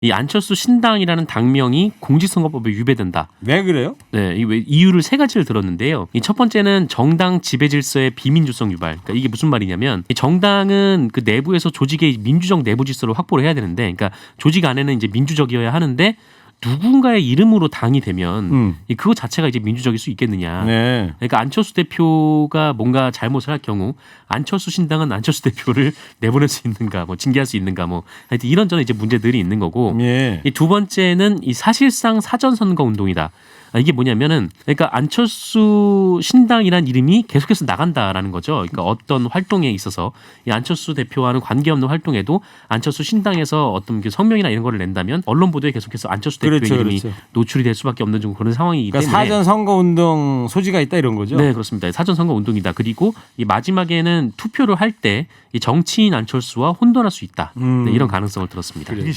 이 안철수 신당이라는 당명이 공직선거법에 위배된다. 왜 그래요? 네, 이유를 세 가지를 들었는데요. 이 첫 번째는 정당 지배 질서의 비민주성 유발. 그러니까 이게 무슨 말이냐면 이 정당은 그 내부에서 조직의 민주적 내부 질서를 확보를 해야 되는데, 그러니까 조직 안에는 이제 민주적이어야 하는데 누군가의 이름으로 당이 되면 그거 자체가 이제 민주적일 수 있겠느냐. 네. 그러니까 안철수 대표가 뭔가 잘못을 할 경우 안철수 신당은 안철수 대표를 내보낼 수 있는가, 뭐 징계할 수 있는가, 뭐 하여튼 이런저런 이제 문제들이 있는 거고. 예. 이 두 번째는 이 사실상 사전 선거 운동이다. 이게 뭐냐면은 그러니까 안철수 신당이란 이름이 계속해서 나간다라는 거죠. 그러니까 어떤 활동에 있어서 이 안철수 대표와는 관계없는 활동에도 안철수 신당에서 어떤 그 성명이나 이런 거를 낸다면 언론 보도에 계속해서 안철수 대표의 이름이 노출이 될 수밖에 없는 좀 그런 상황이기 때문에 사전 선거 운동 소지가 있다 이런 거죠. 네, 그렇습니다. 사전 선거 운동이다. 그리고 이 마지막에는 투표를 할 때 이 정치인 안철수와 혼돈할 수 있다. 네, 이런 가능성을 들었습니다. 그래.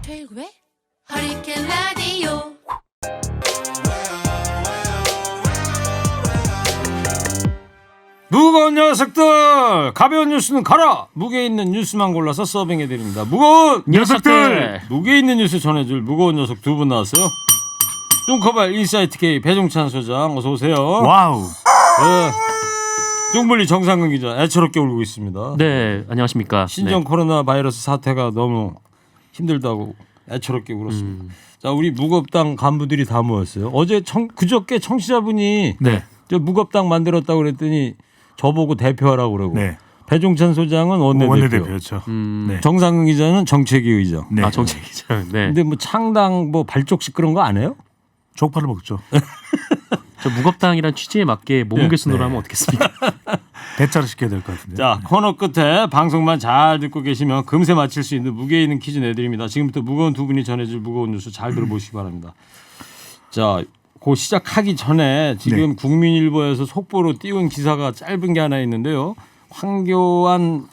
최고의 허리케인 라디오. 무거운 녀석들, 가벼운 뉴스는 가라. 무게 있는 뉴스만 골라서 서빙해드립니다. 무거운 녀석들! 무게 있는 뉴스 전해줄 무거운 녀석 두 분 나왔어요. 뚱커발 인사이트 K 배종찬 소장 어서 오세요. 와우. 네. 뚱블리 정상근 기자 애처롭게 울고 있습니다. 네, 안녕하십니까. 신종 네. 코로나 바이러스 사태가 너무 힘들다고 애처롭게 울었습니다. 자, 우리 무겁당 간부들이 다 모였어요. 어제 그저께 청취자분이 네. 저 무겁당 만들었다고 그랬더니 저보고 대표하라고 그러고. 네. 배종찬 소장은 원내대표. 원내대표였죠. 네. 정상근 기자는 정책위 의장. 네. 아, 정책이죠. 네. 근데 뭐 창당 뭐 발족식 그런 거 안 해요? 족발을 먹죠. 저 무겁당이란 취지에 맞게 몸무게 순으로 하면 어떻겠습니까? 대짜를 시켜야 될 것 같은데. 자, 코너 끝에 방송만 잘 듣고 계시면 금세 맞힐 수 있는 무게 있는 퀴즈 내드립니다. 지금부터 무거운 두 분이 전해줄 무거운 뉴스 잘 들어보시기 바랍니다. 자, 그 시작하기 전에 지금 네. 국민일보에서 속보로 띄운 기사가 짧은 게 하나 있는데요. 황교안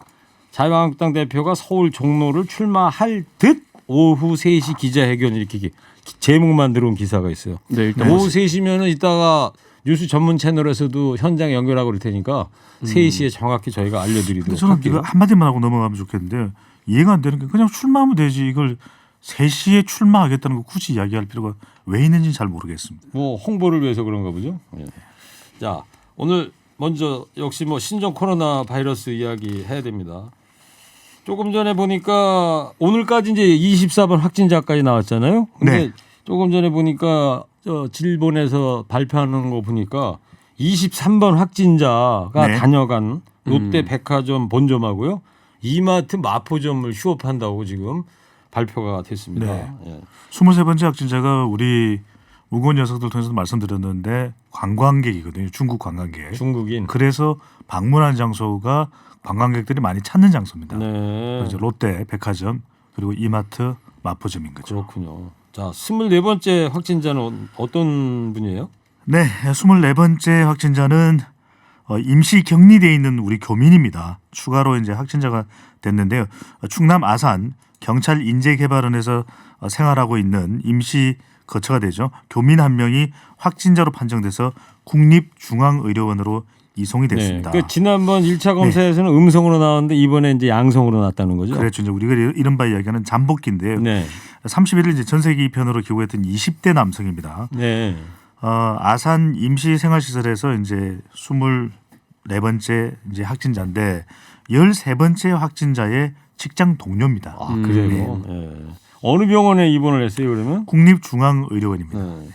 자유한국당 대표가 서울 종로를 출마할 듯 오후 3시 기자회견 이렇게 제목만 들어온 기사가 있어요. 네, 일단 오후 3시면은 이따가 뉴스 전문 채널에서도 현장 연결하고 그럴 테니까 3시에 정확히 저희가 알려드리도록 근데 저는 할게요. 이거 한마디만 하고 넘어가면 좋겠는데 이해가 안 되는 게 그냥 출마하면 되지 이걸 3시에 출마하겠다는 거 굳이 이야기할 필요가 왜 있는지는 잘 모르겠습니다. 뭐 홍보를 위해서 그런가 보죠. 예. 자, 오늘 먼저 역시 뭐 신종 코로나 바이러스 이야기 해야 됩니다. 조금 전에 보니까 오늘까지 이제 24번 확진자까지 나왔잖아요. 근데 네. 조금 전에 보니까 저 질본에서 발표하는 거 보니까 23번 확진자가 네. 다녀간 롯데 백화점 본점하고요. 이마트 마포점을 휴업한다고 지금 발표가 됐습니다. 네. 예. 23번째 확진자가 우리 무거운 녀석들 통해서도 말씀드렸는데 관광객이거든요. 중국 관광객. 중국인. 그래서 방문한 장소가 관광객들이 많이 찾는 장소입니다. 네. 그래서 롯데 백화점 그리고 이마트 마포점인 거죠. 그렇군요. 자, 24번째 확진자는 어떤 분이에요? 네, 24번째 확진자는 임시 격리돼 있는 우리 교민입니다. 추가로 이제 확진자가 됐는데요. 충남 아산 경찰 인재개발원에서 생활하고 있는 임시 거처가 되죠. 교민 한 명이 확진자로 판정돼서 국립중앙의료원으로 이송이 됐습니다. 그 지난번 1차 검사에서는 음성으로 나왔는데 이번에 이제 양성으로 나왔다는 거죠. 그렇죠. 이제 우리가 이른바 이야기하는 잠복기인데요. 네. 31일 이제 전세기 입현으로 귀국했던 20대 남성입니다. 네. 아산 임시생활시설에서 이제 24번째 이제 확진자인데 13번째 확진자의 직장 동료입니다. 아, 그래요. 네. 어느 병원에 입원을 했어요, 그러면? 국립중앙의료원입니다. 네.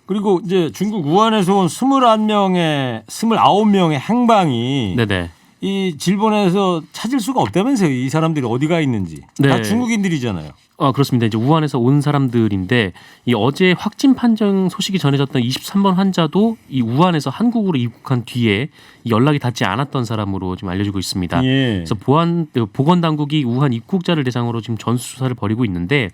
그리고 이제 중국 우한에서 온 29명의 행방이 네네. 이 질본에서 찾을 수가 없다면서요. 이 사람들이 어디가 있는지. 네. 다 중국인들이잖아요. 그렇습니다. 이제 우한에서 온 사람들인데 이 어제 확진 판정 소식이 전해졌던 23번 환자도 이 우한에서 한국으로 입국한 뒤에 연락이 닿지 않았던 사람으로 지금 알려지고 있습니다. 예. 그래서 보건 당국이 우한 입국자를 대상으로 지금 전수 조사를 벌이고 있는데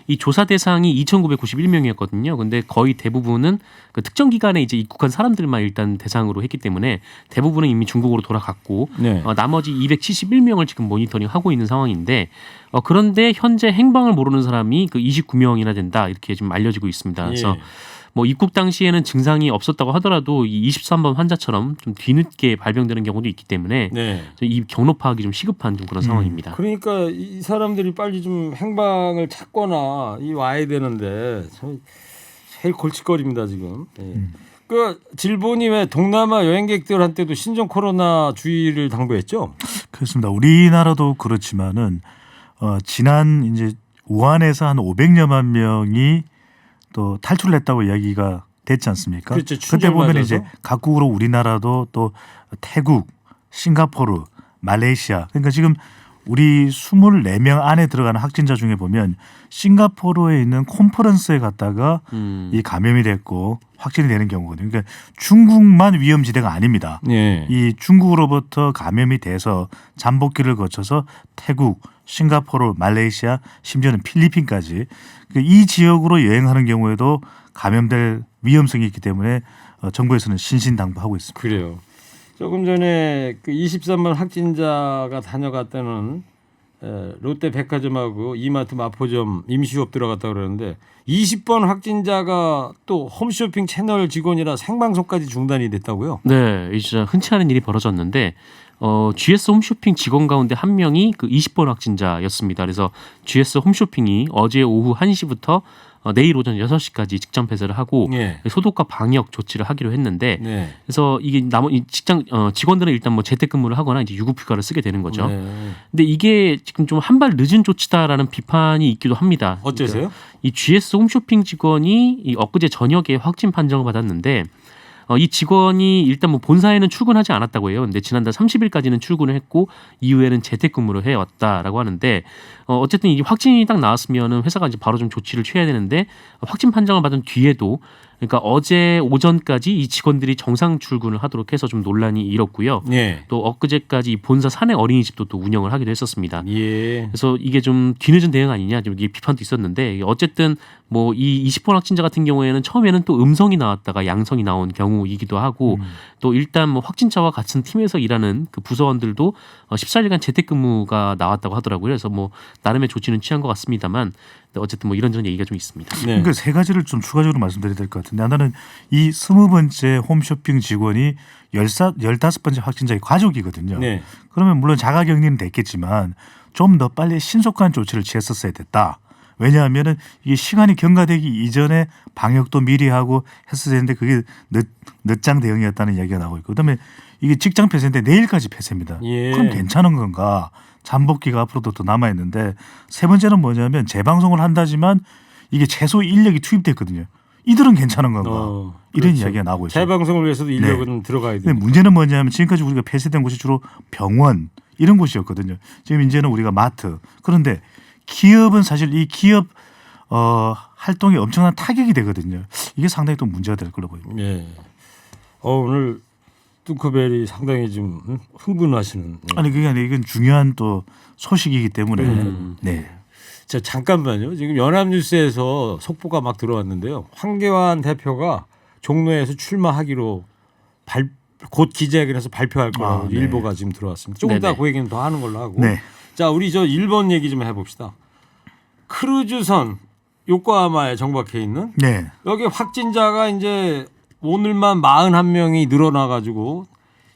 이 조사 대상이 2,991명이었거든요. 근데 거의 대부분은 그 특정 기간에 이제 입국한 사람들만 일단 대상으로 했기 때문에 대부분은 이미 중국으로 돌아갔고 네. 나머지 271명을 지금 모니터링하고 있는 상황인데 그런데 현재 행방을 모르는 사람이 그 29명이나 된다 이렇게 지금 알려지고 있습니다. 그래서 뭐 입국 당시에는 증상이 없었다고 하더라도 이 23번 환자처럼 좀 뒤늦게 발병되는 경우도 있기 때문에 네. 이 경로 파악이 좀 시급한 좀 그런 상황입니다. 그러니까 이 사람들이 빨리 좀 행방을 찾거나 와야 되는데 참 제일 골칫거리입니다 지금. 예. 그 질본이 왜 동남아 여행객들한테도 신종 코로나 주의를 당부했죠? 그렇습니다. 우리나라도 그렇지만은 지난 이제 우한에서 한 500여만 명이 또 탈출했다고 이야기가 됐지 않습니까? 그렇죠. 그때 보면 맞아서. 이제 각국으로 우리나라도 또 태국, 싱가포르, 말레이시아 그러니까 지금 우리 24명 안에 들어가는 확진자 중에 보면 싱가포르에 있는 콘퍼런스에 갔다가 이 감염이 됐고 확진이 되는 경우거든요. 그러니까 중국만 위험지대가 아닙니다. 예. 이 중국으로부터 감염이 돼서 잠복기를 거쳐서 태국, 싱가포르, 말레이시아, 심지어는 필리핀까지 이 지역으로 여행하는 경우에도 감염될 위험성이 있기 때문에 정부에서는 신신당부하고 있습니다. 그래요. 조금 전에 그 23만 확진자가 다녀갔다는 롯데 백화점하고 이마트 마포점 임시휴업 들어갔다 그러는데 20번 확진자가 또 홈쇼핑 채널 직원이라 생방송까지 중단이 됐다고요? 네, 이 진짜 흔치 않은 일이 벌어졌는데 GS 홈쇼핑 직원 가운데 한 명이 그 20번 확진자였습니다. 그래서 GS 홈쇼핑이 어제 오후 1시부터 내일 오전 6시까지 직장 폐쇄를 하고 예. 소독과 방역 조치를 하기로 했는데 네. 그래서 이게 이 직장 직원들은 일단 뭐 재택근무를 하거나 이제 유급휴가를 쓰게 되는 거죠. 네. 근데 이게 지금 좀 한 발 늦은 조치다라는 비판이 있기도 합니다. 어째서요? 그러니까 이 GS 홈쇼핑 직원이 이 엊그제 저녁에 확진 판정을 받았는데 이 직원이 일단 뭐 본사에는 출근하지 않았다고 해요. 근데 지난달 30일까지는 출근을 했고 이후에는 재택근무를 해왔다라고 하는데 어쨌든 이게 확진이 딱 나왔으면은 회사가 이제 바로 좀 조치를 취해야 되는데 확진 판정을 받은 뒤에도 그러니까 어제 오전까지 이 직원들이 정상 출근을 하도록 해서 좀 논란이 일었고요. 예. 또 엊그제까지 본사 사내 어린이집도 또 운영을 하기도 했었습니다. 예. 그래서 이게 좀 뒤늦은 대응 아니냐 좀 이게 비판도 있었는데 어쨌든 뭐 이 20번 확진자 같은 경우에는 처음에는 또 음성이 나왔다가 양성이 나온 경우이기도 하고 또 일단 뭐 확진자와 같은 팀에서 일하는 그 부서원들도 14일간 재택근무가 나왔다고 하더라고요. 그래서 뭐 나름의 조치는 취한 것 같습니다만 어쨌든 뭐 이런저런 얘기가 좀 있습니다. 네. 그러니까 세 가지를 좀 추가적으로 말씀드려야 될 것 같은데 하나는 이 20번째 홈쇼핑 직원이 15번째 확진자의 가족이거든요. 네. 그러면 물론 자가격리는 됐겠지만 좀 더 빨리 신속한 조치를 취했었어야 됐다. 왜냐하면은 이게 시간이 경과되기 이전에 방역도 미리 하고 했어야 되는데 그게 늦장 대응이었다는 이야기가 나오고 있고 그다음에 이게 직장 폐쇄인데 내일까지 폐쇄입니다. 예. 그럼 괜찮은 건가? 잠복기가 앞으로도 또 남아 있는데 세 번째는 뭐냐면 재방송을 한다지만 이게 최소 인력이 투입됐거든요. 이들은 괜찮은 건가? 이런 그렇죠. 이야기가 나오고 있어요. 재방송을 위해서도 인력은 들어가야 근데 됩니다. 문제는 뭐냐면 지금까지 우리가 폐쇄된 곳이 주로 병원 이런 곳이었거든요. 지금 이제는 우리가 마트. 그런데 기업은 사실 이 기업 활동이 엄청난 타격이 되거든요. 이게 상당히 또 문제가 될 걸로 보입니다. 예. 오늘 뚱커벨이 상당히 좀 흥분하시는. 아니 그게 아니라 이건 중요한 또 소식이기 때문에 네. 자 잠깐만요. 지금 연합뉴스에서 속보가 막 들어왔는데요. 황교안 대표가 종로에서 출마하기로 곧 기자회견에서 발표할 거라고 네. 일보가 지금 들어왔습니다. 조금 이따 네네. 그 얘기는 더 하는 걸로 하고. 네. 자 우리 저 일본 얘기 좀 해봅시다. 크루즈선 요코하마에 정박해 있는 네. 여기 확진자가 이제 오늘만 41명이 늘어나가지고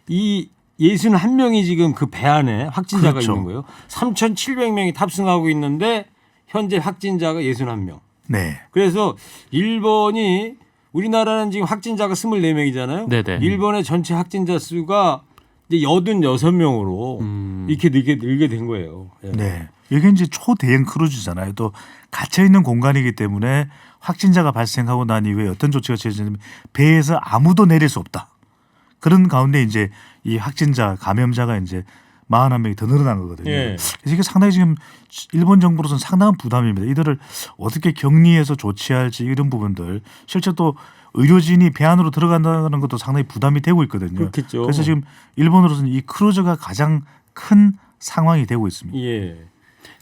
이 61명이 지금 그 배 안에 확진자가 그렇죠. 있는 거예요. 3,700명이 탑승하고 있는데 현재 확진자가 61명. 네. 그래서 일본이 우리나라는 지금 확진자가 24명이잖아요. 네네. 일본의 전체 확진자 수가 이제 86명으로 이렇게 늘게 된 거예요. 예. 네. 이게 이제 초대형 크루즈잖아요. 또 갇혀 있는 공간이기 때문에 확진자가 발생하고 난 이후에 어떤 조치가 취해지냐면 배에서 아무도 내릴 수 없다. 그런 가운데 이제 이 확진자 감염자가 이제 41명이 더 늘어난 거거든요. 예. 그래서 이게 상당히 지금 일본 정부로서는 상당한 부담입니다. 이들을 어떻게 격리해서 조치할지 이런 부분들 실제 또 의료진이 배 안으로 들어간다는 것도 상당히 부담이 되고 있거든요. 그렇겠죠. 그래서 지금 일본으로서는 이 크루즈가 가장 큰 상황이 되고 있습니다. 예.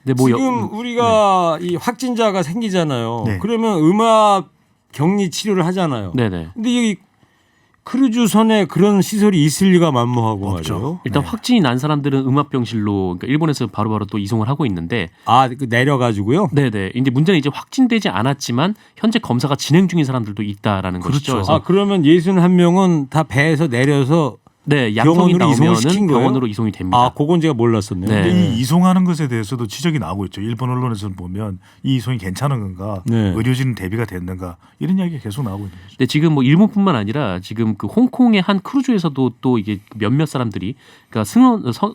근데 뭐 지금 우리가 이 확진자가 생기잖아요. 네. 그러면 음압 격리 치료를 하잖아요. 네네. 근데 이 크루즈선에 그런 시설이 있을 리가 만무하고 없죠. 말이에요. 일단 네. 확진이 난 사람들은 음압병실로 그러니까 일본에서 바로바로 또 이송을 하고 있는데 그 내려가지고요. 네네. 이제 문제는 이제 확진되지 않았지만 현재 검사가 진행 중인 사람들도 있다라는 것이죠. 그렇죠. 그래서 그러면 61명은 다 배에서 내려서 네, 양성이 병원으로 이송을 시킨 나오면은 거예요? 병원으로 이송이 됩니다. 그건 제가 몰랐었네요. 네. 근데 이 이송하는 것에 대해서도 지적이 나오고 있죠. 일본 언론에서는 보면 이 이송이 괜찮은 건가, 네. 의료진 대비가 됐는가 이런 이야기가 계속 나오고 있는 거죠. 근데 지금 뭐 일본뿐만 아니라 지금 그 홍콩의 한 크루즈에서도 또 이게 몇몇 사람들이 그러니까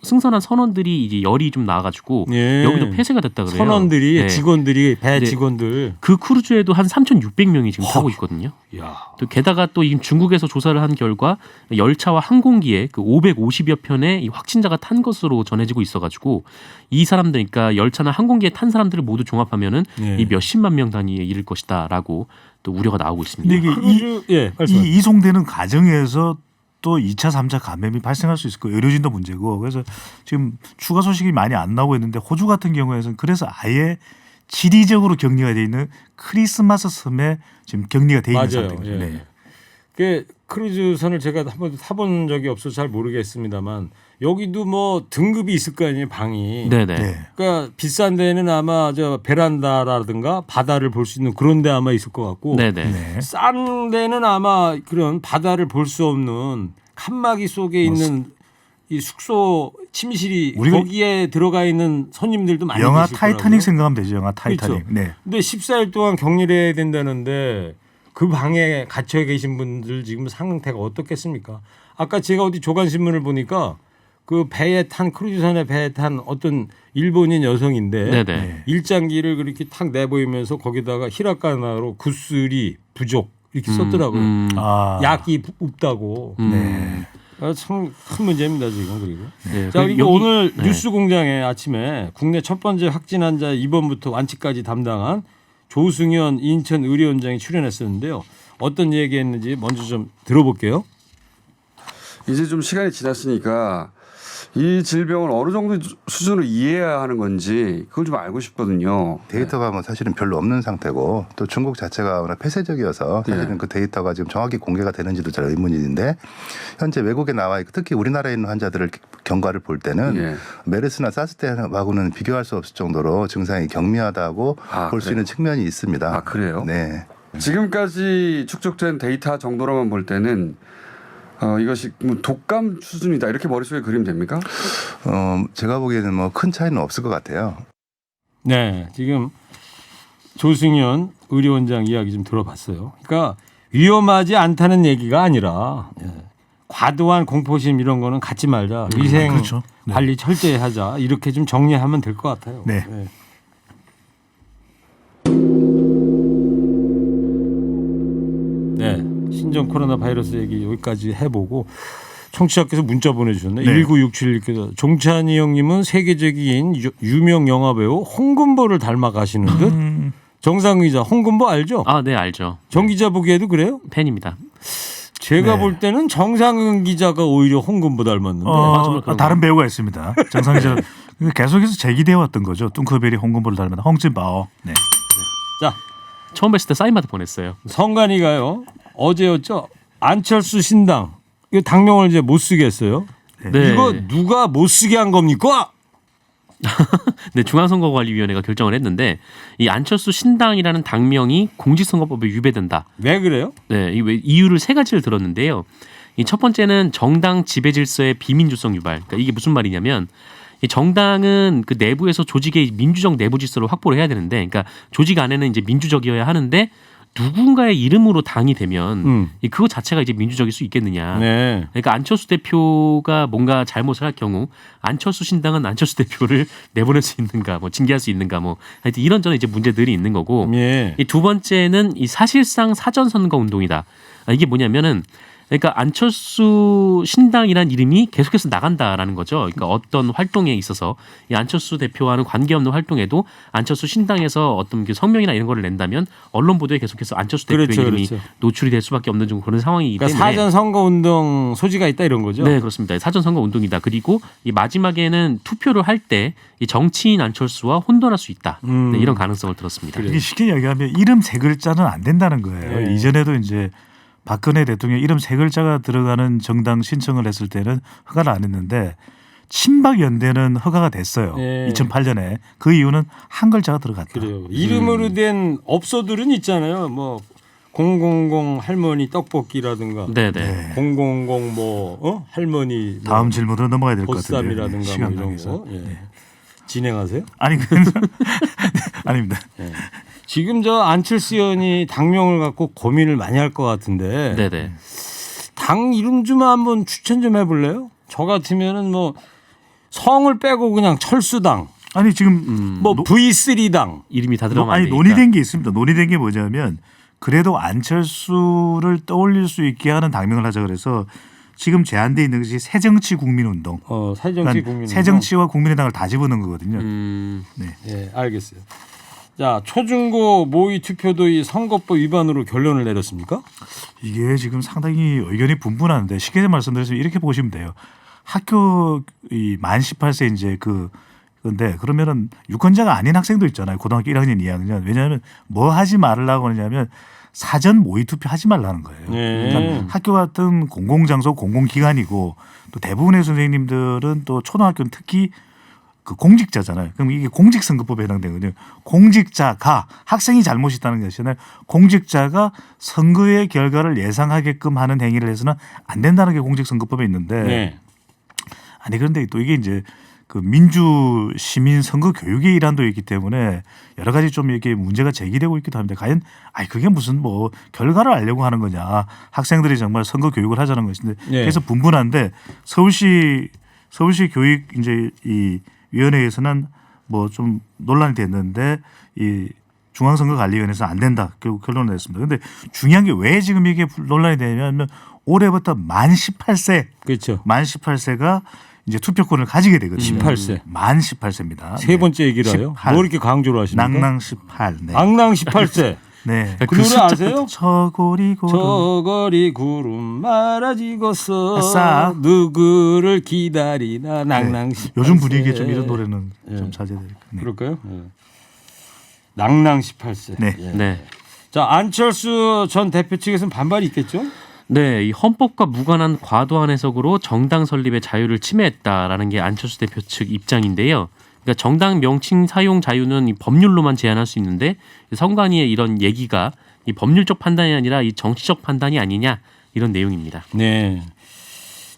승선한 선원들이 이제 열이 좀 나와가지고 예. 여기도 폐쇄가 됐다 그래요. 선원들이 네. 직원들이 배 네. 직원들. 그 크루즈에도 한 3,600명이 지금 타고 있거든요. 야. 또 게다가 또 이 중국에서 조사를 한 결과 열차와 항공기에 그 550여 편의 이 확진자가 탄 것으로 전해지고 있어가지고 이 사람들, 그러니까 열차나 항공기에 탄 사람들을 모두 종합하면은 네. 이 몇십만 명 단위에 이를 것이다라고 또 우려가 나오고 있습니다. 근데 이게 예, 말씀하세요. 이 이송되는 과정에서 또 2차, 3차 감염이 발생할 수 있을 거예요. 의료진도 문제고. 그래서 지금 추가 소식이 많이 안 나오고 있는데 호주 같은 경우에는 그래서 아예 지리적으로 격리가 돼 있는 크리스마스 섬에 지금 격리가 돼 있는 맞아요. 상태입니다. 예. 네. 그 크루즈선을 제가 한 번도 타본 적이 없어서 잘 모르겠습니다만 여기도 뭐 등급이 있을 거 아니에요, 방이. 네네. 네. 그러니까 비싼 데는 아마 저 베란다라든가 바다를 볼 수 있는 그런 데 아마 있을 것 같고 네네. 네. 싼 데는 아마 그런 바다를 볼 수 없는 칸막이 속에 있는 이 숙소 침실이 우리가 거기에 들어가 있는 손님들도 많이 영화 계실 타이타닉 거라고요. 생각하면 되죠. 영화 타이타닉. 그렇죠. 네. 근데 14일 동안 격리를 해야 된다는데 그 방에 갇혀 계신 분들 지금 상태가 어떻겠습니까? 아까 제가 어디 조간신문을 보니까 그 배에 탄 크루즈선에 배에 탄 어떤 일본인 여성인데 네네. 네. 일장기를 그렇게 탁 내보이면서 거기다가 히라카나로 구슬이 부족 이렇게 썼더라고요. 아. 약이 없다고. 네. 참 큰 문제입니다 지금 그리고. 네. 자 그리고 여기- 오늘 네. 뉴스공장에 아침에 국내 첫 번째 확진 환자 입원부터 완치까지 담당한 조승현 인천 의료원장이 출연했었는데요. 어떤 얘기했는지 먼저 좀 들어볼게요. 이제 좀 시간이 지났으니까 이 질병을 어느 정도 수준으로 이해해야 하는 건지 그걸 좀 알고 싶거든요. 데이터가 뭐 사실은 별로 없는 상태고 또 중국 자체가 워낙 폐쇄적이어서 사실은 네. 그 데이터가 지금 정확히 공개가 되는지도 잘 의문인데 현재 외국에 나와 있고 특히 우리나라에 있는 환자들을 경과를 볼 때는 예. 메르스나 사스 때하고는 비교할 수 없을 정도로 증상이 경미하다고 볼 수 그래요? 있는 측면이 있습니다. 아, 그래요? 네. 지금까지 축적된 데이터 정도로만 볼 때는 이것이 뭐 독감 수준이다 이렇게 머릿속에 그리면 됩니까? 제가 보기에는 뭐 큰 차이는 없을 것 같아요. 네, 지금 조승현 의료원장 이야기 좀 들어봤어요. 그러니까 위험하지 않다는 얘기가 아니라 과도한 공포심 이런 거는 갖지 말자. 위생 그렇죠. 네. 관리 철저히 하자. 이렇게 좀 정리하면 될 것 같아요. 네. 네. 신종 코로나 바이러스 얘기 여기까지 해보고 청취자께서 문자 보내주셨네. 네. 1967님께서 종찬이 형님은 세계적인 유명 영화배우 홍금보를 닮아가시는 듯. 정상 기자 홍금보 알죠? 아, 네, 알죠. 정 기자 보기에도 그래요? 팬입니다. 제가 네. 볼 때는 정상은 기자가 오히려 홍금보 닮았는데. 정말 그런 다른 배우가 있습니다. 정상 기자 계속해서 제기되어 왔던 거죠. 뚱커벨이 홍금보를 닮은 홍진바오. 네. 자, 처음 뵀을 때 사인마트 보냈어요. 성관이가요. 어제였죠. 안철수 신당. 이거 당명을 이제 못 쓰겠어요. 네. 이거 누가 못 쓰게 한 겁니까? 네, 중앙선거관리위원회가 결정을 했는데 이 안철수 신당이라는 당명이 공직선거법에 위배된다. 왜 그래요? 네, 이 이유를 세 가지를 들었는데요. 이 첫 번째는 정당 지배 질서의 비민주성 유발. 그러니까 이게 무슨 말이냐면 이 정당은 그 내부에서 조직의 민주적 내부 질서를 확보를 해야 되는데, 그러니까 조직 안에는 이제 민주적이어야 하는데 누군가의 이름으로 당이 되면 이 그거 자체가 이제 민주적일 수 있겠느냐. 네. 그러니까 안철수 대표가 뭔가 잘못을 할 경우 안철수 신당은 안철수 대표를 내보낼 수 있는가, 뭐 징계할 수 있는가, 뭐 하여튼 이런저런 이제 문제들이 있는 거고. 예. 이 두 번째는 이 사실상 사전 선거 운동이다. 이게 뭐냐면은 그러니까 안철수 신당이란 이름이 계속해서 나간다라는 거죠. 그러니까 어떤 활동에 있어서 이 안철수 대표와는 관계없는 활동에도 안철수 신당에서 어떤 그 성명이나 이런 거를 낸다면 언론 보도에 계속해서 안철수 대표의 그렇죠, 이름이 그렇죠. 노출이 될 수밖에 없는 좀 그런 상황이기 그러니까 때문에 사전 선거 운동 소지가 있다 이런 거죠. 네, 그렇습니다. 사전 선거 운동이다. 그리고 이 마지막에는 투표를 할 때 이 정치인 안철수와 혼돈할 수 있다. 네, 이런 가능성을 들었습니다. 그래요. 이게 쉽게 이야기하면 이름 세 글자는 안 된다는 거예요. 네. 이전에도 이제 박근혜 대통령 이름 세 글자가 들어가는 정당 신청을 했을 때는 허가를 안 했는데 친박연대는 허가가 됐어요. 예. 2008년에. 그 이유는 한 글자가 들어갔다. 그래요. 이름으로 된 업소들은 있잖아요. 뭐 000 할머니 떡볶이라든가 네네. 000 할머니 뭐 다음 질문으로 넘어가야 될 것 같은데. 보쌈이라든가 뭐 시간 이런 관계에서. 거. 예. 진행하세요? 아니 아닙니다. 예. 지금 저 안철수 의원이 당명을 갖고 고민을 많이 할 것 같은데 네네. 당 이름 좀 한번 추천 좀 해볼래요? 저 같으면은 뭐 성을 빼고 그냥 철수당, 아니 지금 뭐 V3당. 이름이 다 들어가면 안 아니 되니까. 논의된 게 있습니다. 논의된 게 뭐냐면 그래도 안철수를 떠올릴 수 있게 하는 당명을 하자 그래서 지금 제안돼 있는 것이 새정치국민운동. 새정치 그러니까 국민운동. 새정치와 국민의당을 다 집어넣은 거거든요. 예, 알겠어요. 자, 초중고 모의 투표도 이 선거법 위반으로 결론을 내렸습니까? 이게 지금 상당히 의견이 분분한데 쉽게 말씀드리면 이렇게 보시면 돼요. 학교 만 18세 이제 근데 그러면은 유권자가 아닌 학생도 있잖아요. 고등학교 1학년, 2학년. 왜냐하면 뭐 하지 말라고 하냐면 사전 모의 투표 하지 말라는 거예요. 네. 그러니까 학교 같은 공공장소, 공공기관이고 또 대부분의 선생님들은 또 초등학교는 특히 그 공직자잖아요. 그럼 이게 공직선거법에 해당되거든요. 공직자가 학생이 잘못이 있다는 것이 아니라 공직자가 선거의 결과를 예상하게끔 하는 행위를 해서는 안 된다는 게 공직선거법에 있는데 네. 아니 그런데 또 이게 이제 그 민주 시민 선거 교육의 일환도 있기 때문에 여러 가지 좀 이렇게 문제가 제기되고 있기도 합니다. 과연 그게 무슨 뭐 결과를 알려고 하는 거냐? 학생들이 정말 선거 교육을 하자는 것인데 네. 그래서 분분한데 서울시 교육 이제 이 위원회에서는 뭐 좀 논란이 됐는데 이 중앙선거관리위원회에서 안 된다 결국 결론을 냈습니다. 그런데 중요한 게 왜 지금 이게 논란이 되냐면 올해부터 만 18세 그렇죠. 만 18세가 이제 투표권을 가지게 되거든요. 18세. 만 18세입니다. 세 번째 얘기를 해요. 18. 뭐 이렇게 강조를 하십니까? 낭낭 18. 네. 낭낭 18세. 네. 그 노래 아세요? 저고리 고름. 저거리 구름 말아지고서 아싸. 누구를 기다리나 낭낭 18세. 요즘 분위기에 좀 이런 노래는 좀 자제될 것 같네요. 그럴까요? 예. 낭낭 18세. 네. 예. 네. 자, 안철수 전 대표 측에서는 반발이 있겠죠? 네, 이 헌법과 무관한 과도한 해석으로 정당 설립의 자유를 침해했다라는 게 안철수 대표 측 입장인데요. 그러니까 정당 명칭 사용 자유는 이 법률로만 제한할 수 있는데 선관위의 이런 얘기가 이 법률적 판단이 아니라 이 정치적 판단이 아니냐 이런 내용입니다. 네.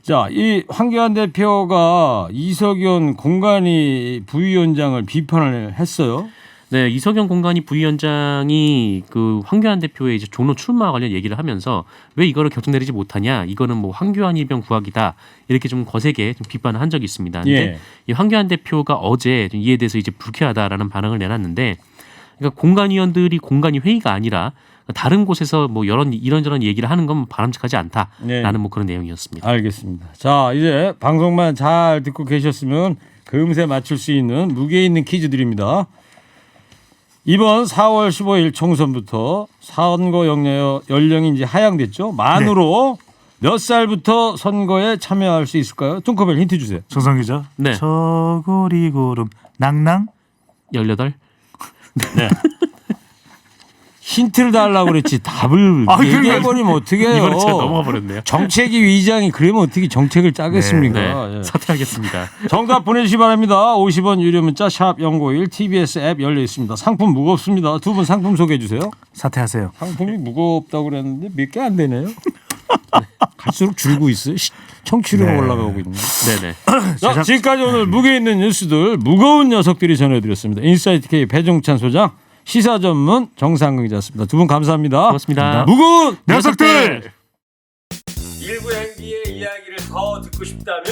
자, 이 황교안 대표가 이석연 공관위 부위원장을 비판을 했어요. 네, 이석영 공관위 부위원장이 그 황교안 대표의 이제 종로 출마 관련 얘기를 하면서 왜 이거를 결정 내리지 못하냐, 이거는 뭐 황교안 일병 구하기다 이렇게 좀 거세게 좀 비판을 한 적이 있습니다. 근데 예. 이 황교안 대표가 어제 좀 이에 대해서 이제 불쾌하다라는 반응을 내놨는데, 그러니까 공관위원들이 공관위 회의가 아니라 다른 곳에서 뭐 이런저런 얘기를 하는 건 바람직하지 않다라는 네. 뭐 그런 내용이었습니다. 알겠습니다. 자, 이제 방송만 잘 듣고 계셨으면 금세 맞출 수 있는 무게 있는 퀴즈 드립니다. 이번 4월 15일 총선부터 선거 연령이 이제 하향됐죠. 만으로 몇 살부터 선거에 참여할 수 있을까요? 뚱커벨 힌트 주세요. 정상 기자. 네. 저고리 고름 낭낭 18? 힌트를 달라고 그랬지 답을 얘기해버리면 어떻게 해요. 이번에 제가 넘어가 버렸네요. 정책위 위장이 그러면 어떻게 정책을 짜겠습니까? 네, 예. 사퇴하겠습니다. 정답 보내주시기 바랍니다. 50원 유료 문자 샵 0951 TBS 앱 열려 있습니다. 상품 무겁습니다. 두 분 상품 소개해 주세요. 사퇴하세요. 상품이 무겁다고 그랬는데 몇 개 안 되네요. 갈수록 줄고 있어요. 청취료가 네. 올라가고 있는. 네네. 자, 지금까지 오늘 무게 있는 뉴스들 무거운 녀석들이 전해드렸습니다. 인사이트 K 배종찬 소장, 시사 전문 정상근 기자였습니다. 두 분 감사합니다. 고맙습니다. 무거운 녀석들! 일부 행기의 이야기를 더 듣고 싶다면